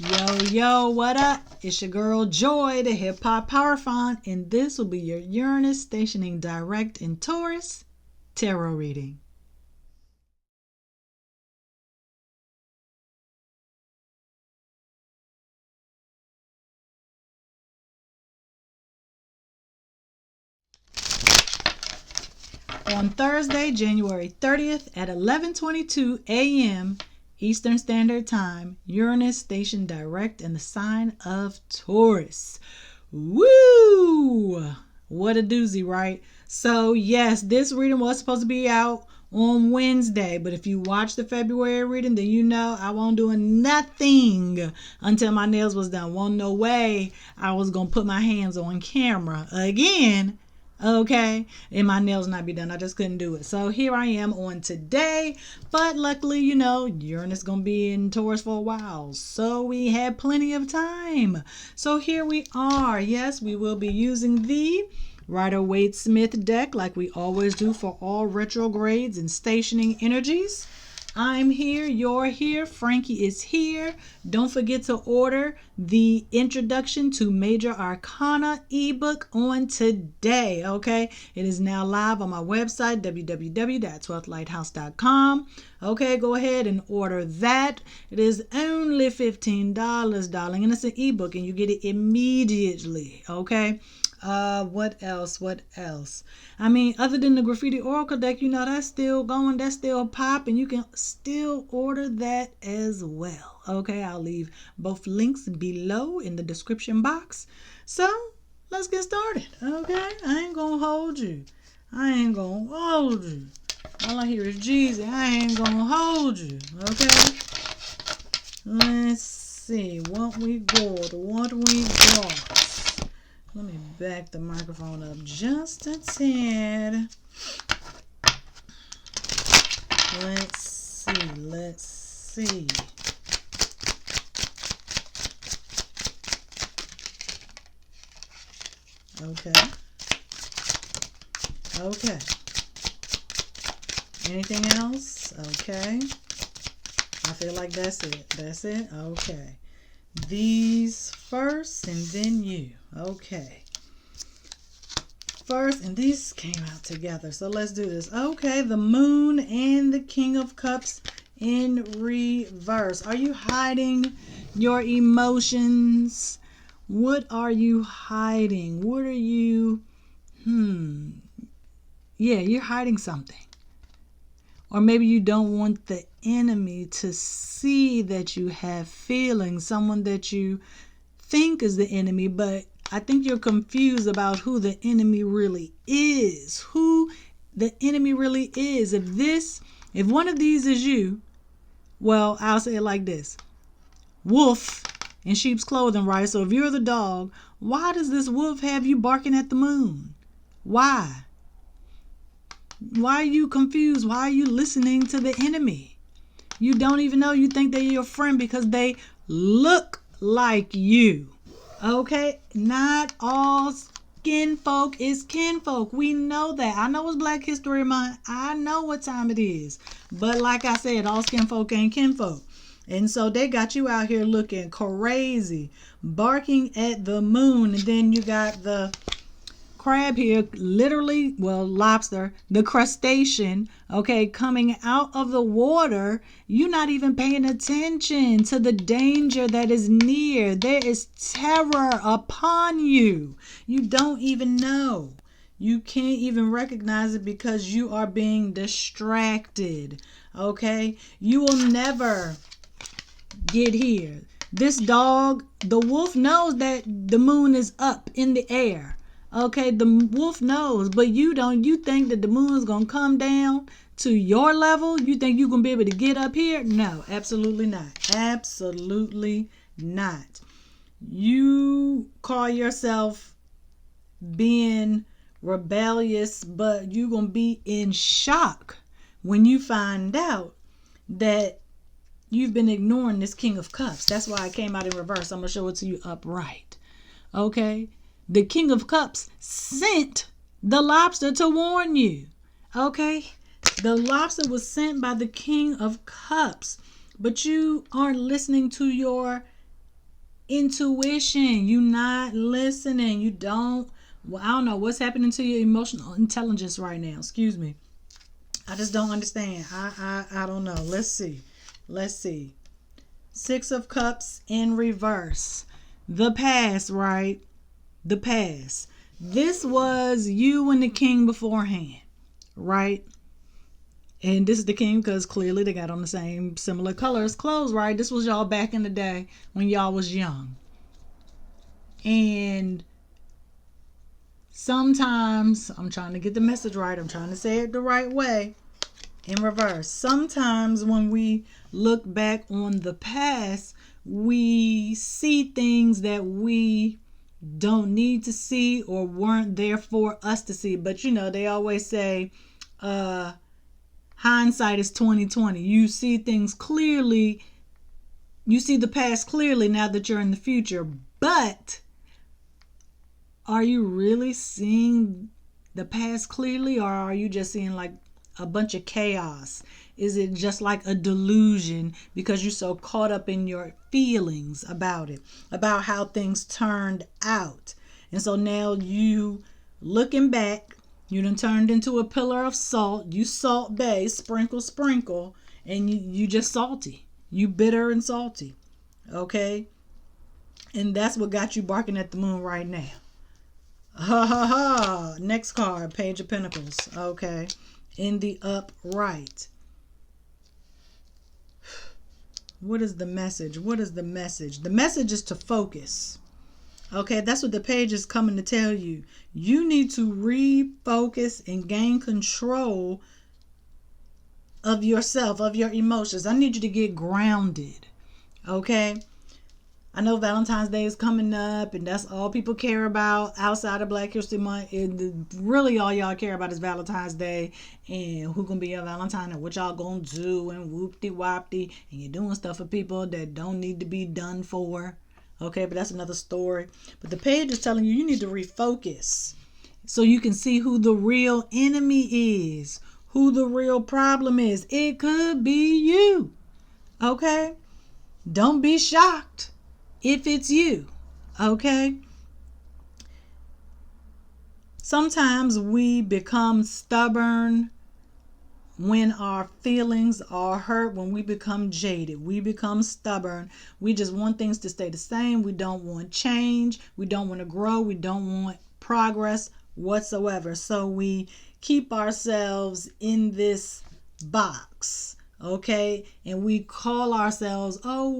Yo, what up? It's your girl Joy, the Hip Hop Power Font, and this will be your Uranus stationing direct in Taurus tarot reading. On Thursday, January 30th at 11:22 a.m. Eastern Standard Time, Uranus stationed direct in the sign of Taurus. Woo! What a doozy, right? So, yes, this reading was supposed to be out on Wednesday, but if you watch the February reading, then you know I won't do nothing until my nails was done. Won't no way I was going to put my hands on camera again. Okay, and my nails not be done. I just couldn't do it. So here I am on today, but luckily, Uranus gonna be in Taurus for a while, so we had plenty of time. So here we are. Yes, we will be using the Rider-Waite-Smith deck like we always do for all retrogrades and stationing energies. I'm here, you're here, Frankie is here. Don't forget to order the Introduction to Major Arcana ebook on today, okay? It is now live on my website, www.12thlighthouse.com. Okay, go ahead and order that. It is only $15, darling, and it's an ebook, and you get it immediately, okay? What else? I mean, other than the Graffiti Oracle deck, that's still going, that's still popping. You can still order that as well. Okay, I'll leave both links below in the description box. So, let's get started. Okay, I ain't gonna hold you. All I hear is Jesus. I ain't gonna hold you. Okay, let's see what we got. Let me back the microphone up just a tad. Let's see. Okay. Anything else? Okay. I feel like that's it. Okay. These first and then you. Okay. First, and these came out together. So let's do this. Okay, the Moon and the King of Cups in reverse. Are you hiding your emotions? What are you hiding? What are you... Yeah, you're hiding something. Or maybe you don't want the enemy to see that you have feelings, someone that you think is the enemy, but I think you're confused about who the enemy really is. Who the enemy really is. If one of these is you, well, I'll say it like this. Wolf in sheep's clothing, right? So if you're the dog, why does this wolf have you barking at the moon? Why? Why are you confused? Why are you listening to the enemy? You don't even know. You think they're your friend because they look like you. Okay? Not all kinfolk is kinfolk. We know that. I know it's Black History Month. I know what time it is. But like I said, all kinfolk ain't kinfolk. And so they got you out here looking crazy, barking at the moon. And then you got the crab here, literally, well, lobster, the crustacean, okay, coming out of the water. You're not even paying attention to the danger that is near. There is terror upon you. You don't even know. You can't even recognize it because you are being distracted, okay? You will never get here. This dog, the wolf, knows that the moon is up in the air. Okay, the wolf knows, but you don't. You think that the moon is going to come down to your level? You think you're going to be able to get up here? No, absolutely not. Absolutely not. You call yourself being rebellious, but you're going to be in shock when you find out that you've been ignoring this King of Cups. That's why I came out in reverse. I'm going to show it to you upright. Okay? The King of Cups sent the lobster to warn you. Okay? The lobster was sent by the King of Cups. But you aren't listening to your intuition. You not listening. You don't. Well, I don't know what's happening to your emotional intelligence right now. Excuse me. I just don't understand. I don't know. Let's see. Let's see. Six of Cups in reverse. The past, right? The past. This was you and the king beforehand, right? And this is the king because clearly they got on the same similar colors clothes, right? This was y'all back in the day when y'all was young. And sometimes, I'm trying to get the message right. I'm trying to say it the right way. In reverse. Sometimes when we look back on the past, we see things that we don't need to see or weren't there for us to see. But you know, they always say hindsight is 2020. You see things clearly. You see the past clearly now that you're in the future. But are you really seeing the past clearly, or are you just seeing like a bunch of chaos? Is it just like a delusion because you're so caught up in your feelings about it, about how things turned out? And so now you looking back, you done turned into a pillar of salt. You salt bay, sprinkle, sprinkle, and you just salty. You bitter and salty. Okay? And that's what got you barking at the moon right now. Ha ha ha. Next card, Page of Pentacles. Okay. In the upright. What is the message? What is the message? The message is to focus. Okay, that's what the page is coming to tell you. You need to refocus and gain control of yourself, of your emotions. I need you to get grounded. Okay? I know Valentine's Day is coming up, and that's all people care about outside of Black History Month. And really, all y'all care about is Valentine's Day and who gonna be your Valentine and what y'all gonna do and whoop-de-wop-de. And you're doing stuff for people that don't need to be done for. Okay, but that's another story. But the page is telling you need to refocus so you can see who the real enemy is, who the real problem is. It could be you. Okay? Don't be shocked if it's you. Okay? Sometimes we become stubborn when our feelings are hurt, when we become jaded. We become stubborn. We just want things to stay the same. We don't want change. We don't want to grow. We don't want progress whatsoever. So we keep ourselves in this box. Okay? And we call ourselves, oh,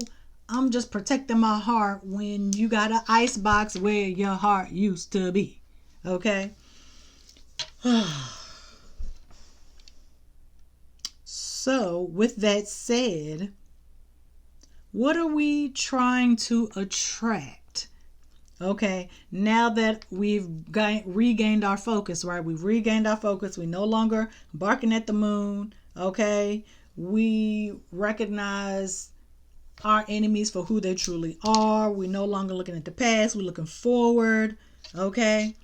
I'm just protecting my heart, when you got an ice box where your heart used to be. Okay? So, with that said, what are we trying to attract? Okay, now that we've regained our focus, right? We've regained our focus. We no longer barking at the moon. Okay, we recognize our enemies for who they truly are. We're no longer looking at the past. We're looking forward. Okay,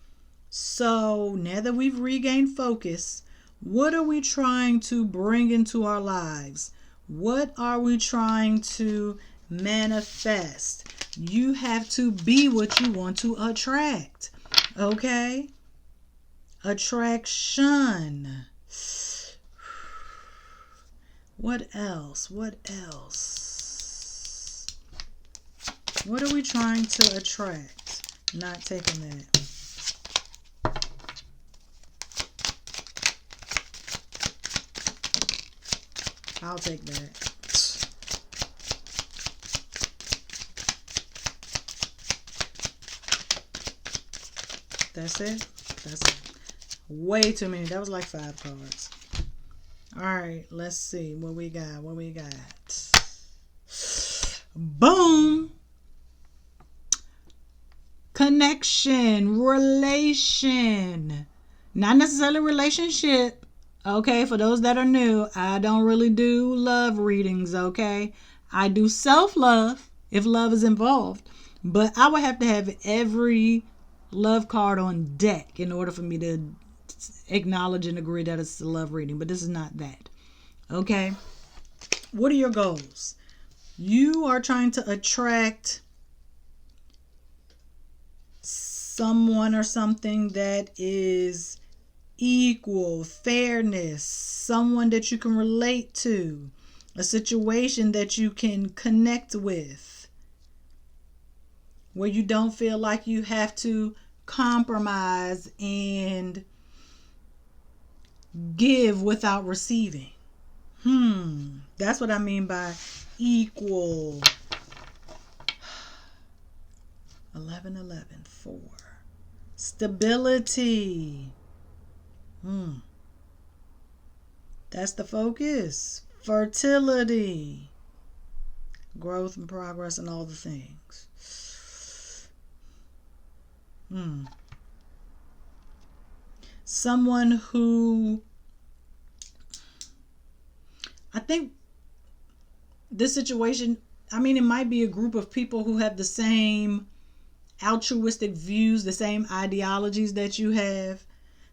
so now that we've regained focus, what are we trying to bring into our lives? What are we trying to manifest? You have to be what you want to attract. Okay? Attraction. What else? What else? What are we trying to attract? Not taking that. I'll take that. That's it? That's it. Way too many. That was like 5 cards. Alright, let's see what we got. What we got. Boom! Connection. Relation. Not necessarily relationship. Okay, for those that are new, I don't really do love readings, okay? I do self-love if love is involved, but I would have to have every love card on deck in order for me to acknowledge and agree that it's a love reading, but this is not that, okay? What are your goals? You are trying to attract someone or something that is equal, fairness, someone that you can relate to, a situation that you can connect with, where you don't feel like you have to compromise and give without receiving. That's what I mean by equal. 11, 4. Stability. That's the focus. Fertility. Growth and progress and all the things. Someone who, I think this situation, I mean, it might be a group of people who have the same altruistic views, the same ideologies that you have.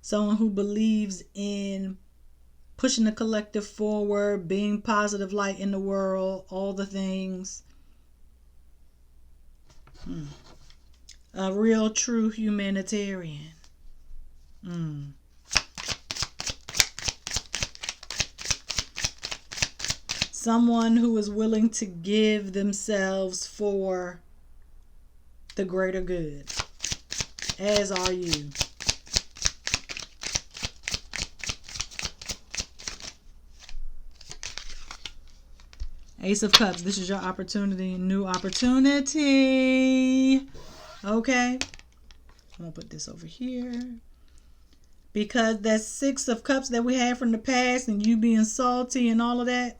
Someone who believes in pushing the collective forward, being positive light in the world, all the things. A real true humanitarian. Someone who is willing to give themselves for the greater good, as are you. Ace of Cups, this is your opportunity, new opportunity. Okay, I'm gonna put this over here, because that Six of Cups that we had from the past and you being salty and all of that,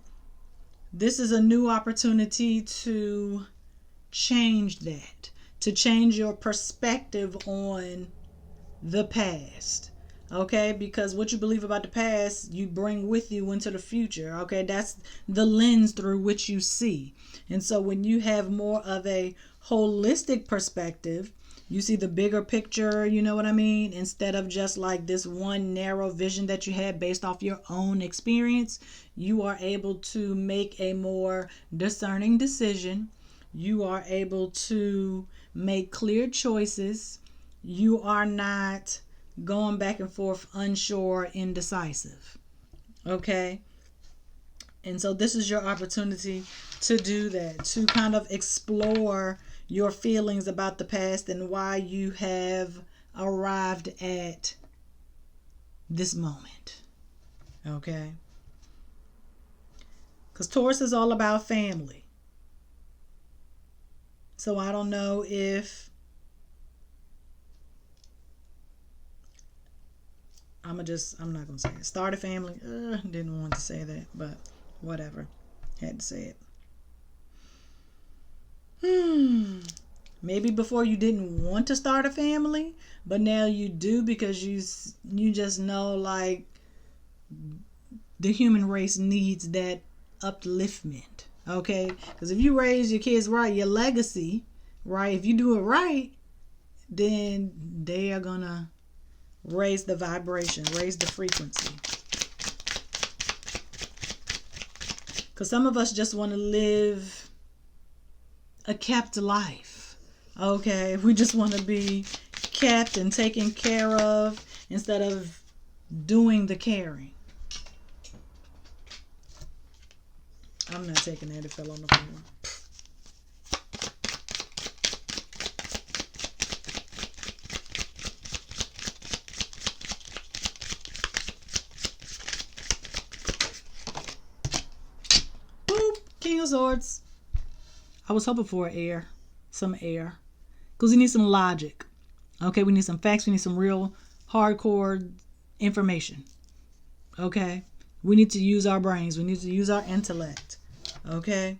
this is a new opportunity to change that, to change your perspective on the past. Okay, because what you believe about the past, you bring with you into the future. Okay, that's the lens through which you see. And so when you have more of a holistic perspective, you see the bigger picture, you know what I mean? Instead of just like this one narrow vision that you had based off your own experience, you are able to make a more discerning decision. You are able to make clear choices. You are not going back and forth, unsure, indecisive. Okay? And so this is your opportunity to do that, to kind of explore your feelings about the past and why you have arrived at this moment. Okay? Because Taurus is all about family. So I don't know if I'm not going to say it. Start a family. Didn't want to say that, but whatever. Had to say it. Maybe before you didn't want to start a family, but now you do because you just know like the human race needs that upliftment. Okay? Because if you raise your kids right, your legacy, right, if you do it right, then they are going to raise the vibration, raise the frequency. Because some of us just want to live a kept life. Okay? We just want to be kept and taken care of instead of doing the caring. I'm not taking that. It fell on the floor. King of Swords. I was hoping for some air. Because we need some logic. Okay, we need some facts. We need some real hardcore information. Okay? We need to use our brains. We need to use our intellect. Okay?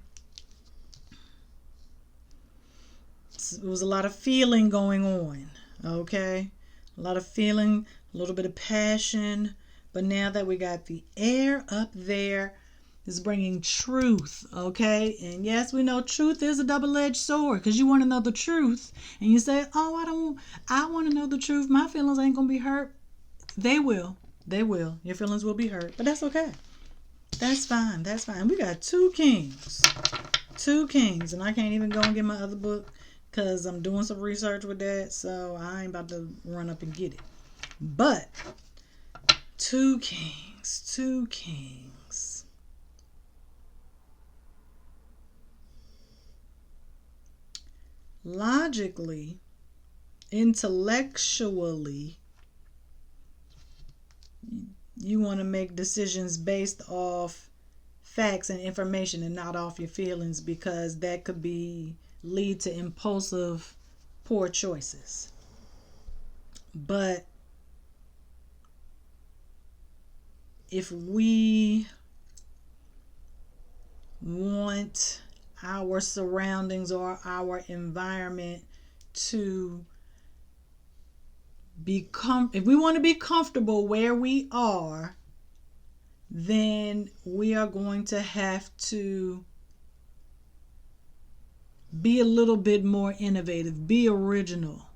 It was a lot of feeling going on. Okay? A lot of feeling, a little bit of passion. But now that we got the air up there, is bringing truth, okay? And yes, we know truth is a double-edged sword because you want to know the truth. And you say, oh, I want to know the truth. My feelings ain't going to be hurt. They will. They will. Your feelings will be hurt. But that's okay. That's fine. That's fine. We got two kings. And I can't even go and get my other book because I'm doing some research with that, so I ain't about to run up and get it. But two kings. Logically, intellectually, you want to make decisions based off facts and information and not off your feelings, because that could lead to impulsive, poor choices. But if we want our surroundings or our environment to if we want to be comfortable where we are, then we are going to have to be a little bit more innovative, be original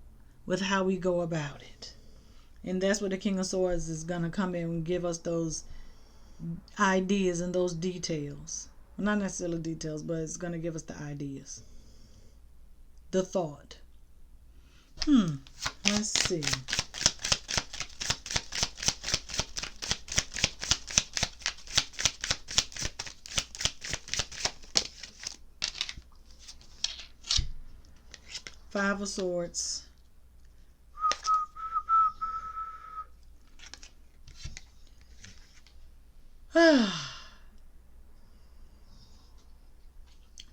with how we go about it. And that's where the King of Swords is going to come in and give us those ideas and those details. Well, not necessarily details, but it's going to give us the ideas. The thought. Let's see. Five of Swords.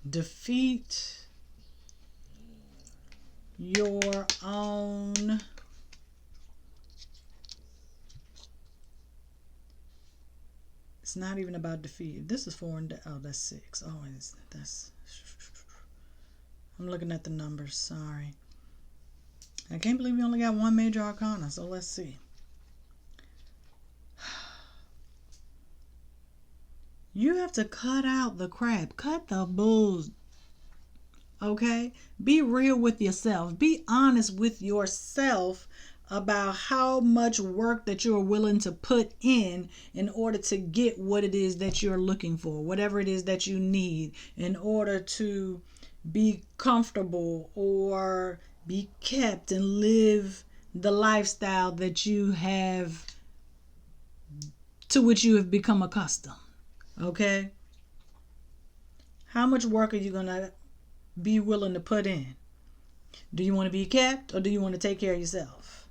Defeat your own it's not even about defeat. This is 4 and that's 6. Oh, that's I'm looking at the numbers. Sorry. I can't believe we only got one major arcana, so let's see. You have to cut out the crap. Cut the bulls. Okay? Be real with yourself. Be honest with yourself about how much work that you're willing to put in order to get what it is that you're looking for, whatever it is that you need in order to be comfortable or be kept and live the lifestyle that you have, to which you have become accustomed. Okay? How much work are you going to be willing to put in? Do you want to be kept, or do you want to take care of yourself?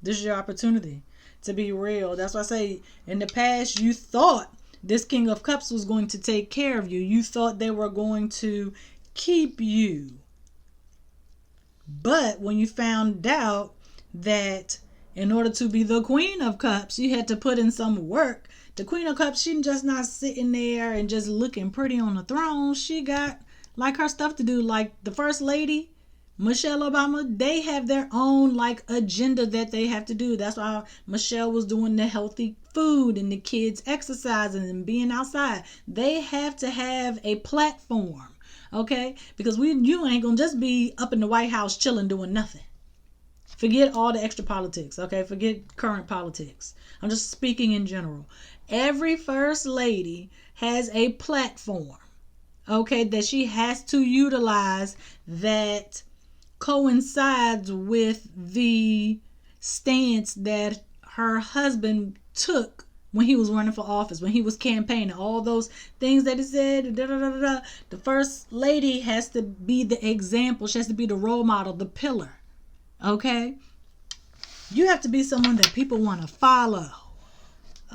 This is your opportunity to be real. That's why I say, in the past, you thought this King of Cups was going to take care of you. You thought they were going to keep you. But when you found out that in order to be the Queen of Cups, you had to put in some work. The Queen of Cups, she's just not sitting there and just looking pretty on the throne. She got like her stuff to do. Like the First Lady, Michelle Obama, they have their own like agenda that they have to do. That's why Michelle was doing the healthy food and the kids exercising and being outside. They have to have a platform, okay? Because you ain't gonna just be up in the White House chilling doing nothing. Forget all the extra politics, okay? Forget current politics. I'm just speaking in general. Every First Lady has a platform, okay, that she has to utilize that coincides with the stance that her husband took when he was running for office, when he was campaigning, all those things that he said, the First Lady has to be the example. She has to be the role model, the pillar, okay? You have to be someone that people want to follow,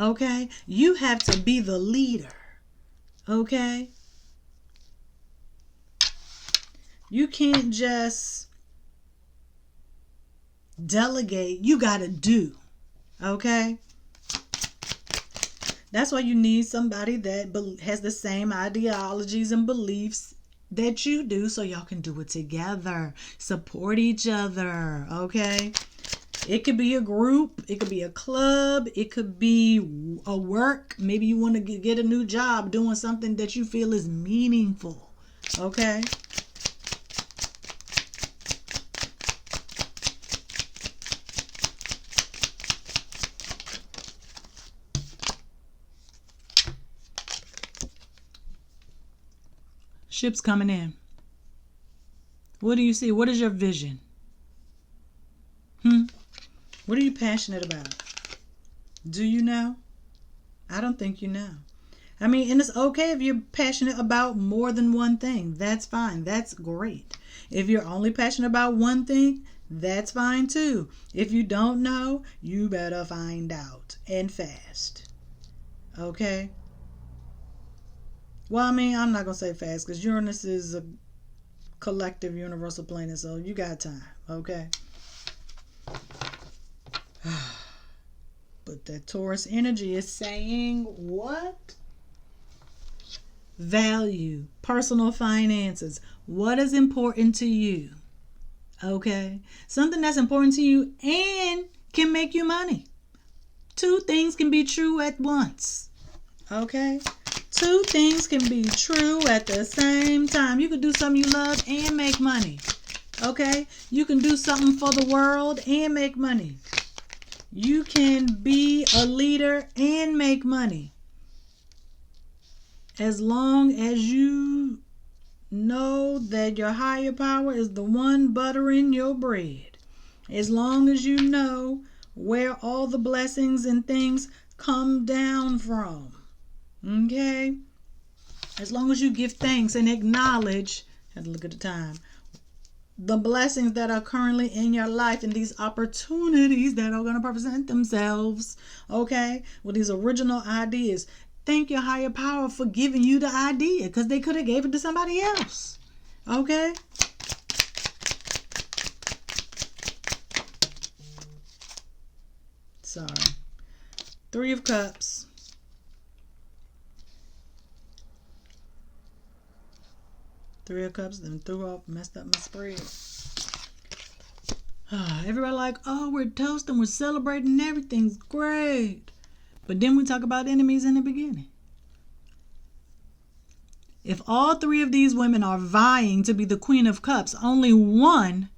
okay? You have to be the leader, okay? You can't just delegate. You got to do, okay? That's why you need somebody that has the same ideologies and beliefs that you do, so y'all can do it together. Support each other, okay? It could be a group. It could be a club. It could be a work. Maybe you want to get a new job doing something that you feel is meaningful, okay? Ships coming in. What do you see? What is your vision? What are you passionate about? Do you know? I don't think you know. I mean, and it's okay if you're passionate about more than one thing. That's fine. That's great. If you're only passionate about one thing, that's fine too. If you don't know, you better find out, and fast. Okay? Well, I mean, I'm not going to say fast because Uranus is a collective universal planet, so you got time. Okay? But that Taurus energy is saying what? Value, personal finances. What is important to you? Okay? Something that's important to you and can make you money. Two things can be true at once. Okay? Two things can be true at the same time. You can do something you love and make money. Okay? You can do something for the world and make money. You can be a leader and make money. As long as you know that your higher power is the one buttering your bread. As long as you know where all the blessings and things come down from. Okay? As long as you give thanks and acknowledge, I had to look at the time, the blessings that are currently in your life and these opportunities that are going to present themselves, okay, with these original ideas. Thank your higher power for giving you the idea because they could have gave it to somebody else. Okay? Sorry. 3 of Cups. Three of Cups, then messed up my spread. Everybody like, oh, we're toasting, we're celebrating, everything's great. But then we talk about enemies in the beginning. If all 3 of these women are vying to be the Queen of Cups, only one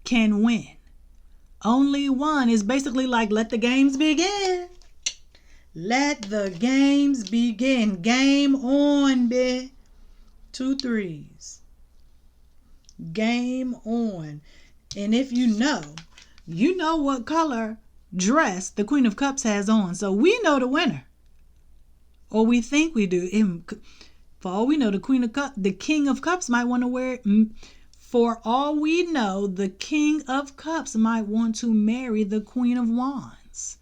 can win. Only one is basically like, let the games begin. Let the games begin. Game on, bitch. 2 3s. Game on. And if you know what color dress the Queen of Cups has on. So we know the winner. Or we think we do. For all we know, the King of Cups might want to wear it. For all we know, the King of Cups might want to marry the Queen of Wands.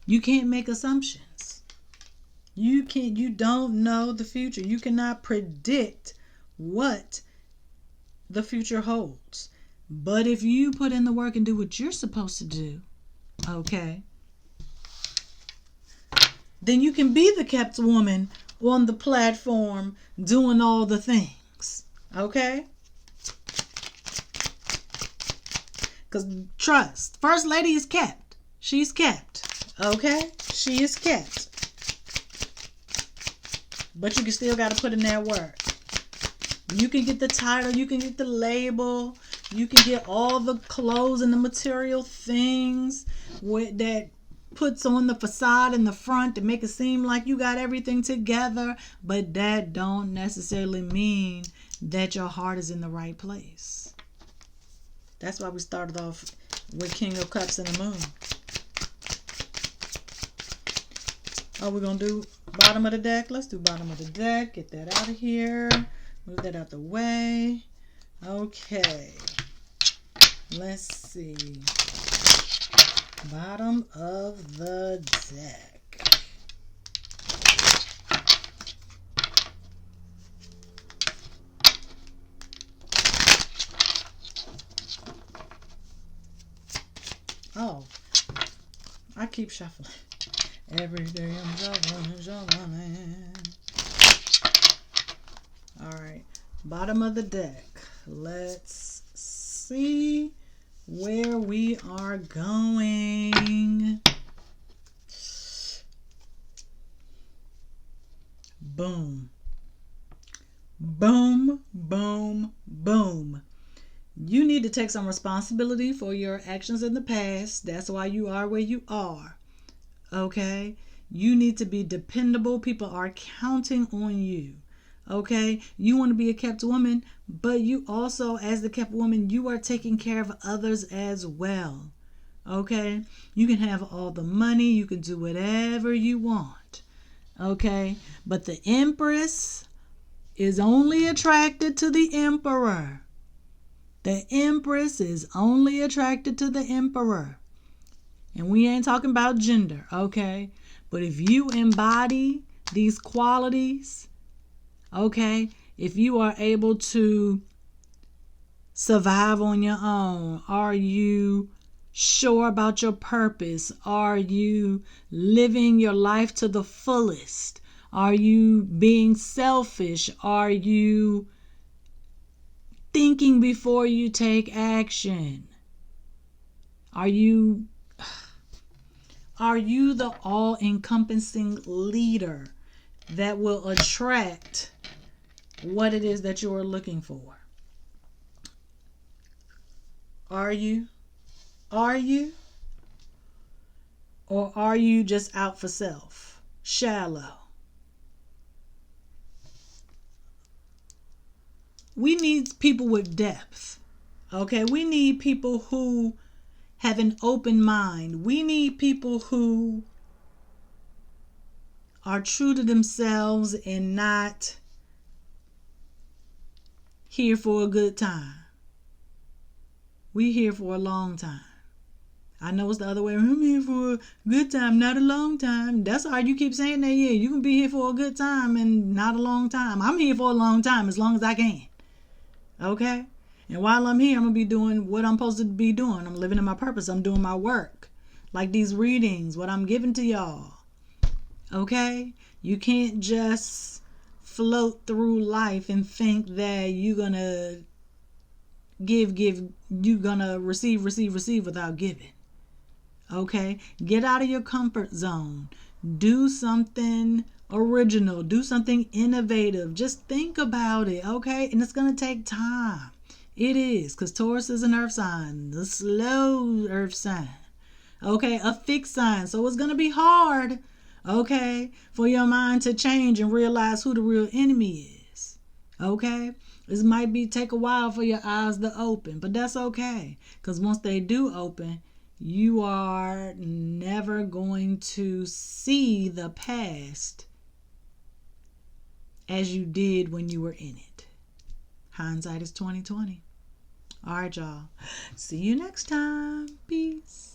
You can't make assumptions. You don't know the future. You cannot predict what the future holds. But if you put in the work and do what you're supposed to do, okay, then you can be the kept woman on the platform doing all the things. Okay? Because trust, First Lady is kept. She's kept. Okay? She is kept. But you can still got to put in that work. You can get the title. You can get the label. You can get all the clothes and the material things that puts on the facade in the front to make it seem like you got everything together. But that don't necessarily mean that your heart is in the right place. That's why we started off with King of Cups and the Moon. Oh, we're going to do bottom of the deck? Let's do bottom of the deck. Get that out of here. Move that out the way. Okay. Let's see. Bottom of the deck. Oh. I keep shuffling. Every day I'm shuffling. Alright. Bottom of the deck. Let's see where we are going. Boom. Boom, boom, boom. You need to take some responsibility for your actions in the past. That's why you are where you are. Okay? You need to be dependable. People are counting on you. Okay, you want to be a kept woman, but you also, as the kept woman, you are taking care of others as well. Okay, you can have all the money, you can do whatever you want. Okay, but the Empress is only attracted to the Emperor. The Empress is only attracted to the Emperor. And we ain't talking about gender, okay? But if you embody these qualities, okay, if you are able to survive on your own, are you sure about your purpose? Are you living your life to the fullest? Are you being selfish? Are you thinking before you take action? Are you the all-encompassing leader that will attract what it is that you are looking for? Are you? Are you? Or are you just out for self? Shallow. We need people with depth. Okay? We need people who have an open mind. We need people who are true to themselves and not here for a good time. We here for a long time. I know it's the other way. I'm here for a good time, not a long time. That's all right. You keep saying that. Yeah, you can be here for a good time and not a long time. I'm here for a long time, as long as I can. Okay? And while I'm here, I'm going to be doing what I'm supposed to be doing. I'm living in my purpose. I'm doing my work. Like these readings, what I'm giving to y'all. Okay? You can't just float through life and think that you're going to give, you're going to receive without giving. Okay? Get out of your comfort zone. Do something original. Do something innovative. Just think about it. Okay? And it's going to take time. It is. Because Taurus is an earth sign. The slow earth sign. Okay? A fixed sign. So it's going to be hard. Okay? For your mind to change and realize who the real enemy is. Okay? This might take a while for your eyes to open. But that's okay. Because once they do open, you are never going to see the past as you did when you were in it. Hindsight is 20/20. All right, y'all. See you next time. Peace.